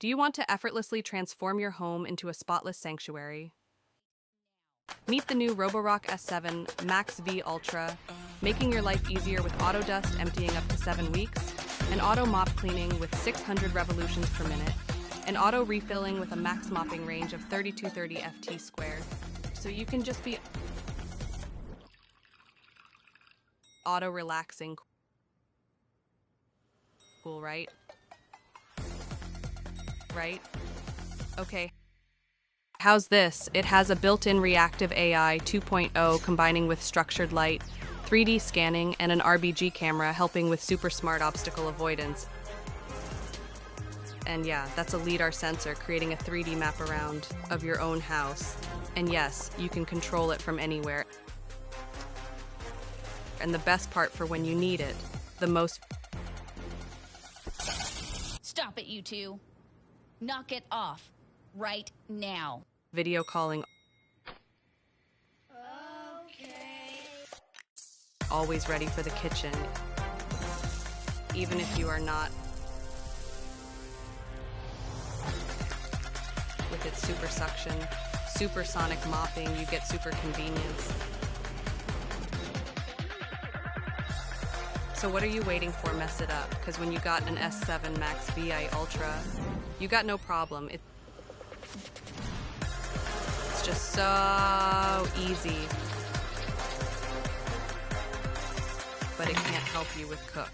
Do you want to effortlessly transform your home into a spotless sanctuary? Meet the new Roborock S7 MaxV Ultra, making your life easier with auto dust emptying up to 7 weeks, and auto mop cleaning with 600 revolutions per minute, and auto refilling with a max mopping range of 3230 ft squared. So you can just be auto relaxing. Cool, right? Right? Okay. How's this? It has a built-in reactive AI 2.0 combining with structured light, 3D scanning, and an RBG camera helping with super smart obstacle avoidance. And yeah, that's a LiDAR sensor creating a 3D map around of your own house. And yes, you can control it from anywhere. And the best part for when you need it, the most... Stop it, you two. Knock it off. Right now. Video calling. Okay. Always ready for the kitchen. Even if you are not. With its super suction, supersonic mopping, you get super convenience. So what are you waiting for? Mess it up, because when you got an S7 Max VI Ultra, you got no problem. It's just so easy. But it can't help you with cook.